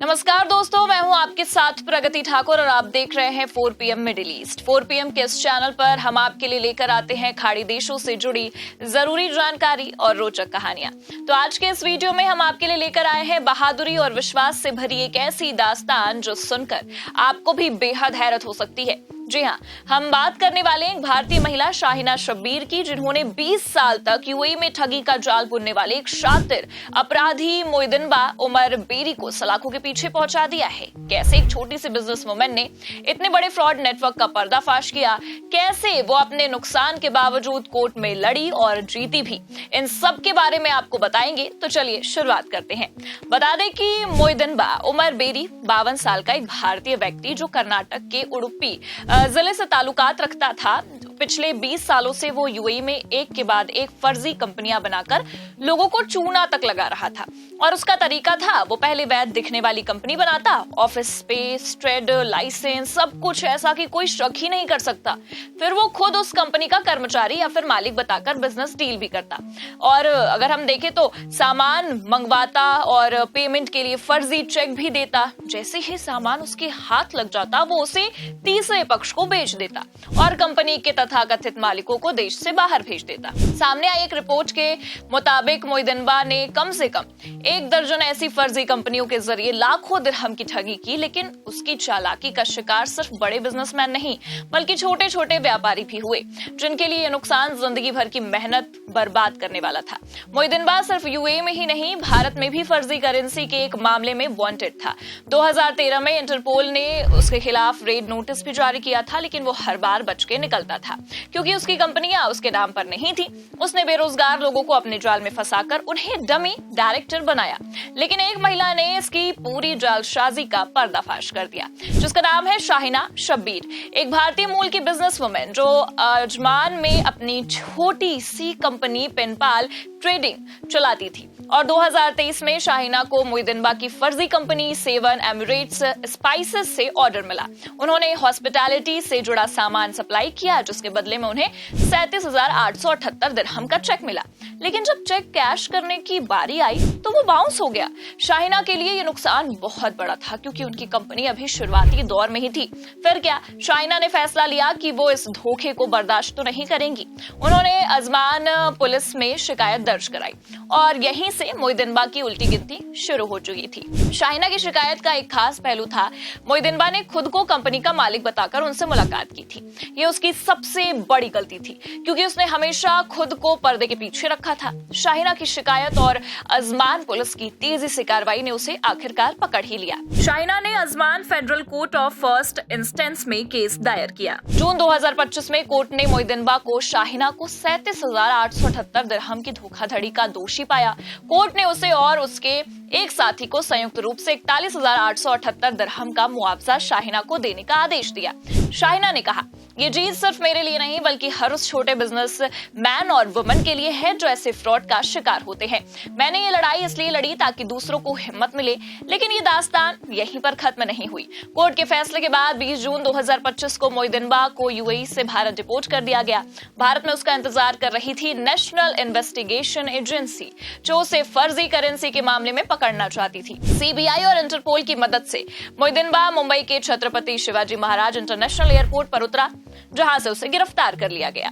नमस्कार दोस्तों, मैं हूं आपके साथ प्रगति ठाकुर और आप देख रहे हैं 4 PM मिडिल ईस्ट। 4 PM के इस चैनल पर हम आपके लिए लेकर आते हैं खाड़ी देशों से जुड़ी जरूरी जानकारी और रोचक कहानियां। तो आज के इस वीडियो में हम आपके लिए लेकर आए हैं बहादुरी और विश्वास से भरी एक ऐसी दास्तान जो सुनकर आपको भी बेहद हैरत हो सकती है। जी हाँ, हम बात करने वाले हैं एक भारतीय महिला शाहिना शब्बीर की, जिन्होंने 20 साल तक यूएई में ठगी का जाल बुनने वाले एक शातिर अपराधी मोइदिनबा उमर बेरी को सलाखों के पीछे पहुंचा दिया है। कैसे एक छोटी सी बिजनेस वुमन ने इतने बड़े फ्रॉड नेटवर्क का पर्दाफाश किया, कैसे वो अपने नुकसान के बावजूद कोर्ट में लड़ी और जीती भी, इन सब के बारे में आपको बताएंगे। तो चलिए शुरुआत करते हैं। बता दें कि मोइदिनबा उमर बेरी 52 साल का एक भारतीय व्यक्ति जो कर्नाटक के उडुपी जिले से ताल्लुकात रखता था। पिछले 20 सालों से वो यूएई में एक के बाद एक फर्जी कंपनियां बनाकर लोगों को चूना तक लगा रहा था। और उसका तरीका था, वो पहले वैध दिखने वाली कंपनी बनाता, ऑफिस स्पेस, ट्रेड लाइसेंस, सब कुछ ऐसा कि कोई शक ही नहीं कर सकता। फिर वो खुद उस कंपनी का कर्मचारी या फिर मालिक बताकर बिजनेस डील भी करता। और अगर हम देखें तो सामान मंगवाता और पेमेंट के लिए फर्जी चेक भी देता। जैसे ही सामान उसके हाथ लग जाता, वो उसे तीसरे पक्ष को बेच देता और कंपनी के तथाकथित मालिकों को देश से बाहर भेज देता। सामने आई एक रिपोर्ट के मुताबिक मोइदिनबा ने कम से कम 1 दर्जन ऐसी फर्जी कंपनियों के जरिए लाखों दिरहम की ठगी की। लेकिन उसकी चालाकी का शिकार सिर्फ बड़े बिजनेसमैन नहीं, बल्कि छोटे छोटे व्यापारी भी हुए, जिनके लिए यह नुकसान जिंदगी भर की मेहनत बर्बाद करने वाला था। मोइदिनबा सिर्फ यूएई में ही नहीं, भारत में भी फर्जी करेंसी के एक मामले में वांटेड था। 2013 में इंटरपोल ने उसके खिलाफ रेड नोटिस भी जारी किया था, लेकिन वो हर बार बच के निकलता था, क्योंकि उसकी कंपनियां उसके नाम पर नहीं थी। उसने बेरोजगार लोगों को अपने जाल में फंसाकर उन्हें डमी डायरेक्टर बनाया। लेकिन एक महिला ने इसकी पूरी जालसाजी का पर्दाफाश कर दिया, जिसका नाम है शाहिना शब्बीर, एक भारतीय मूल की बिजनेस वुमेन जो अजमान में अपनी छोटी सी कंपनी पेनपाल ट्रेडिंग चलाती थी। और 2023 में शाहिना को मोइदिनबा की फर्जी कंपनी 7 एमिरेट्स स्पाइसेस से ऑर्डर मिला। उन्होंने हॉस्पिटैलिटी से जुड़ा सामान सप्लाई किया, जिसके बदले में उन्हें 37,878 दिरहम का चेक मिला। लेकिन जब चेक कैश करने की बारी आई तो वो बाउंस हो गया। शाहिना के लिए ये नुकसान बहुत बड़ा था, क्योंकि उनकी कंपनी अभी शुरुआती दौर में ही थी। फिर क्या, शाहिना ने फैसला लिया कि वो इस धोखे को बर्दाश्त तो नहीं करेंगी। उन्होंने अजमान पुलिस में शिकायत दर्ज कराई और यहीं से मोइदिनबा की उल्टी गिनती शुरू हो चुकी थी। शाहिना की शिकायत का एक खास पहलू था, मोइदिनबा ने खुद को कंपनी का मालिक बताकर उनसे मुलाकात की थी। ये उसकी सबसे बड़ी गलती थी, क्योंकि उसने हमेशा खुद को पर्दे के पीछे रखा था। शाहिना की शिकायत और अजमान पुलिस की तेजी से कार्रवाई ने उसे आखिरकार पकड़ ही लिया। शाहिना ने Ajman federal court of first instance में केस दायर किया। जून 2025 में कोर्ट ने मोइदिनबा को शाहिना को 37,878 दिरहम की धोखाधड़ी का दोषी पाया। कोर्ट ने उसे और उसके एक साथी को संयुक्त रूप से 41,878 दिरहम का मुआवजा शाहिना को देने का आदेश दिया। शाहिना ने कहा, ये जीत सिर्फ मेरे लिए नहीं, बल्कि हर उस छोटे बिजनेस मैन और वुमन के लिए है जो ऐसे फ्रॉड का शिकार होते हैं। मैंने ये लड़ाई इसलिए लड़ी ताकि दूसरों को हिम्मत मिले। लेकिन ये दास्तान यहीं पर खत्म नहीं हुई। कोर्ट के फैसले के बाद 20 जून 2025 को मोइदिनबा को यूएई से भारत डिपोर्ट कर दिया गया। भारत में उसका इंतजार कर रही थी नेशनल इन्वेस्टिगेशन एजेंसी, जो उसे फर्जी करेंसी के मामले में पकड़ना चाहती थी। सीबीआई और इंटरपोल की मदद से मोइदिनबा मुंबई के छत्रपति शिवाजी महाराज इंटरनेशनल एयरपोर्ट पर उतरा, जहां से उसे गिरफ्तार कर लिया गया।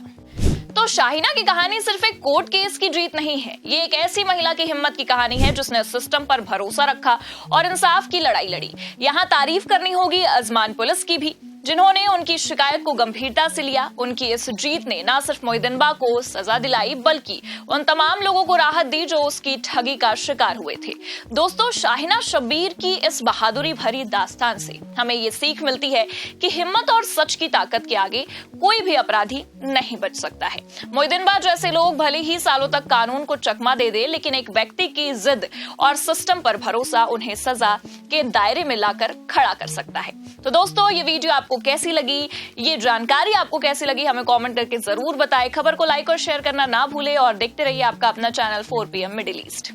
तो शाहिना की कहानी सिर्फ एक कोर्ट केस की जीत नहीं है, ये एक ऐसी महिला की हिम्मत की कहानी है जिसने सिस्टम पर भरोसा रखा और इंसाफ की लड़ाई लड़ी। यहाँ तारीफ करनी होगी अजमान पुलिस की भी, जिन्होंने उनकी शिकायत को गंभीरता से लिया। उनकी इस जीत ने न सिर्फ मोइदिनबा को सजा दिलाई, बल्कि उन तमाम लोगों को राहत दी जो उसकी ठगी का शिकार हुए थे। दोस्तों, शाहिना शब्बीर की इस बहादुरी भरी दास्तान से हमें ये सीख मिलती है कि हिम्मत और सच की ताकत के आगे कोई भी अपराधी नहीं बच सकता है। मोइदिनबा जैसे लोग भले ही सालों तक कानून को चकमा दे दे, लेकिन एक व्यक्ति की जिद और सिस्टम पर भरोसा उन्हें सजा के दायरे में लाकर खड़ा कर सकता है। तो दोस्तों, ये वीडियो आपको कैसी लगी, ये जानकारी आपको कैसी लगी, हमें कमेंट करके जरूर बताएं। खबर को लाइक और शेयर करना ना भूलें और देखते रहिए आपका अपना चैनल 4 PM मिडिल ईस्ट।